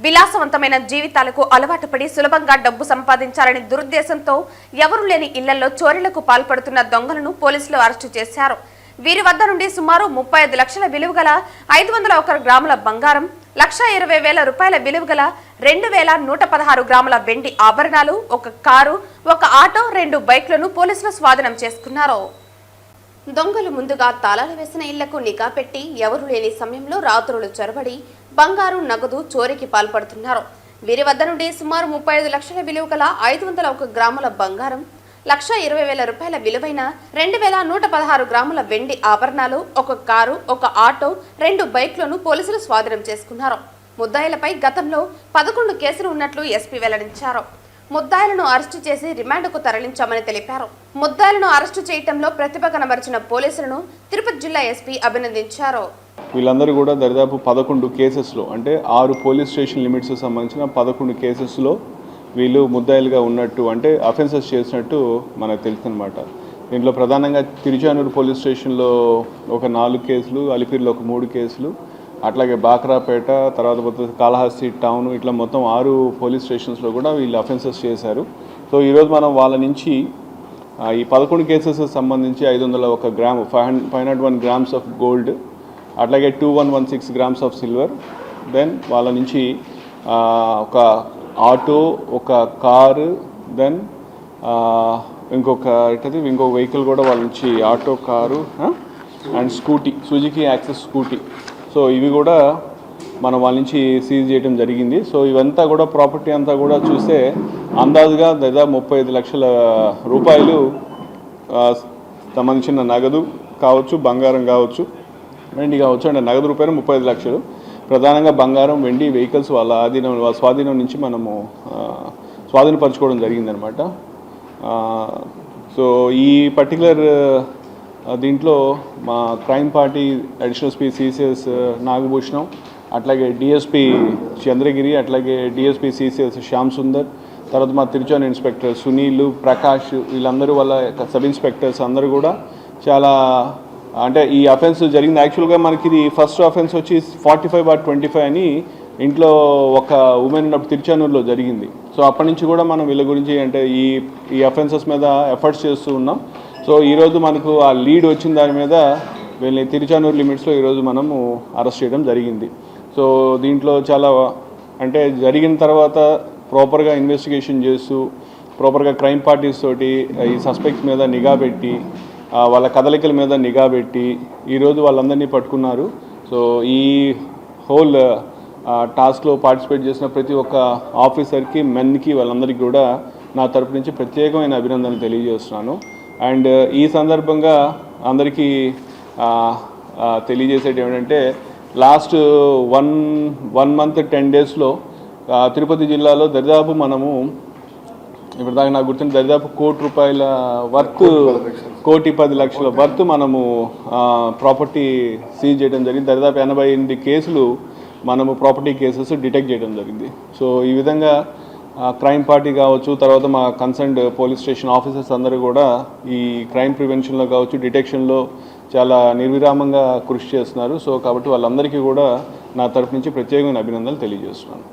విలాసవంతమైన జీవితాలకు అలవాటు పడి సులభంగా డబ్బు సంపాదించాలని దురుద్దేశంతో ఎవరూ లేని ఇళ్లలో చోరీలకు పాల్పడుతున్న దొంగలను పోలీసులు అరెస్టు చేశారు. వీరి వద్ద నుండి సుమారు 35 లక్షల విలువగల 501 గ్రాముల బంగారం, 1,20,000 రూపాయల విలువగల 2,116 గ్రాముల వెండి ఆభరణాలు, ఒక కారు, ఒక ఆటో, 2 బైక్లను పోలీసులు స్వాధీనం చేసుకున్నారు. దొంగలు ముందుగా తాళాలు వేసిన ఇళ్లకు నిఘా పెట్టి ఎవరూ లేని సమయంలో రాత్రులు చొరబడి బంగారు, నగదు చోరీకి పాల్పడుతున్నారు. వీరి వద్ద నుండి సుమారు 35 లక్షల విలువ గల 501 గ్రాముల బంగారం, 1,20,000 రూపాయల విలువైన 2,116 గ్రాముల వెండి ఆభరణాలు, ఒక కారు, ఒక ఆటో, 2 బైక్లను పోలీసులు స్వాధీనం చేసుకున్నారు. ముద్దాయిలపై గతంలో 11 కేసులు ఉన్నట్లు ఎస్పీ వెల్లడించారు. ముద్దాయిలను అరెస్టు చేసి రిమాండ్కు తరలించామని తెలిపారు. ముద్దాయిలను అరెస్టు చేయడంలో ప్రతిభ కనబరిచిన పోలీసులను తిరుపతి జిల్లా ఎస్పీ అభినందించారు. వీళ్ళందరూ కూడా దాదాపు 11 కేసెస్లో, అంటే 6 పోలీస్ స్టేషన్ లిమిట్స్ సంబంధించిన 11 కేసెస్లో వీళ్ళు ముద్దాయిలుగా ఉన్నట్టు, అంటే అఫెన్సెస్ చేసినట్టు మనకు తెలుసనమాట. దీంట్లో ప్రధానంగా తిరుచానూరు పోలీస్ స్టేషన్లో ఒక 4 కేసులు, అలిపిరిలో ఒక 3 కేసులు, అట్లాగే బాక్రాపేట, తర్వాత కాళహస్తి టౌన్, ఇట్లా మొత్తం 6 పోలీస్ స్టేషన్స్లో కూడా వీళ్ళు అఫెన్సెస్ చేశారు. సో ఈరోజు మనం వాళ్ళ నుంచి ఈ 11 కేసెస్ సంబంధించి 501 గ్రాము 501 గ్రామ్స్ ఆఫ్ గోల్డ్, అట్లాగే 2116 గ్రామ్స్ ఆఫ్ సిల్వర్, దెన్ వాళ్ళ నుంచి ఒక ఆటో, ఒక కారు, దెన్ ఇంకొక వెహికల్ కూడా వాళ్ళ నుంచి auto, car and scooty, Suzuki access scooty. So ఇవి కూడా మనం వాళ్ళ నుంచి సీజ్ చేయడం జరిగింది. సో ఇవంతా కూడా ప్రాపర్టీ అంతా కూడా చూస్తే అందాజుగా దాదాపు 35 లక్షల రూపాయలు సంబంధించిన నగదు కావచ్చు, బంగారం కావచ్చు, వెండి కావచ్చు. అంటే నగదు రూపాయలు 35 లక్షలు, ప్రధానంగా బంగారం, వెండి, వెహికల్స్ వాళ్ళ స్వాధీనం నుంచి మనము స్వాధీనపరచుకోవడం జరిగిందనమాట. సో ఈ పర్టికులర్ దీంట్లో మా crime party additional SP CCS Nagabhushanam, అట్లాగే డిఎస్పీ చంద్రగిరి, అట్లాగే డిఎస్పీ సిసిఎస్ శ్యామ్ సుందర్, తర్వాత మా తిరుచానూరు ఇన్స్పెక్టర్ సునీల్, ప్రకాష్, వీళ్ళందరూ వాళ్ళ సబ్ ఇన్స్పెక్టర్స్ అందరూ కూడా చాలా, అంటే ఈ అఫెన్స్ జరిగింది. యాక్చువల్గా మనకి ఇది ఫస్ట్ అఫెన్స్ వచ్చి 45/25 అని ఇంట్లో ఒక ఉమెన్ ఉన్నప్పుడు తిరుచానూరులో జరిగింది. సో అప్పటి నుంచి కూడా మనం వీళ్ళ గురించి అంటే ఈ అఫెన్సెస్ మీద ఎఫర్ట్స్ చేస్తూ ఉన్నాం. సో ఈరోజు మనకు ఆ లీడ్ వచ్చిన దాని మీద వీళ్ళని తిరుచానూరు లిమిట్స్లో ఈరోజు మనము అరెస్ట్ చేయడం జరిగింది. సో దీంట్లో చాలా, అంటే జరిగిన తర్వాత ప్రాపర్గా ఇన్వెస్టిగేషన్ చేస్తూ ప్రాపర్గా క్రైమ్ పార్టీస్ తోటి ఈ సస్పెక్ట్స్ మీద నిఘా పెట్టి, వాళ్ళ కదలికల మీద నిఘా పెట్టి ఈరోజు వాళ్ళందరినీ పట్టుకున్నారు. సో ఈ హోల్ టాస్క్లో పార్టిసిపేట్ చేసిన ప్రతి ఒక్క ఆఫీసర్కి, మెన్కి, వాళ్ళందరికీ కూడా నా తరపు నుంచి ప్రత్యేకమైన అభినందనలు తెలియజేస్తున్నాను. అండ్ ఈ సందర్భంగా అందరికీ తెలియజేసేది ఏమిటంటే, లాస్ట్ వన్ మంత్ 10 డేస్లో తిరుపతి జిల్లాలో దరిదాపు మనము ఇప్పటిదాకా నాకు గుర్తున్న దరిదాపు ₹1,00,00,000 వర్త్, 1,10,00,000 వర్త్ మనము ప్రాపర్టీ సీజ్ చేయడం జరిగింది. దరిదాపు 88 కేసులు మనము ప్రాపర్టీ కేసెస్ డిటెక్ట్ చేయడం జరిగింది. సో ఈ విధంగా క్రైమ్ పార్టీ కావచ్చు, తర్వాత మా కన్సర్న్డ్ పోలీస్ స్టేషన్ ఆఫీసర్స్ అందరూ కూడా ఈ క్రైమ్ ప్రివెన్షన్లో కావచ్చు, డిటెక్షన్లో చాలా నిర్విరామంగా కృషి చేస్తున్నారు. సో కాబట్టి వాళ్ళందరికీ కూడా నా తరపు నుంచి ప్రత్యేకమైన అభినందనలు తెలియజేస్తున్నాను.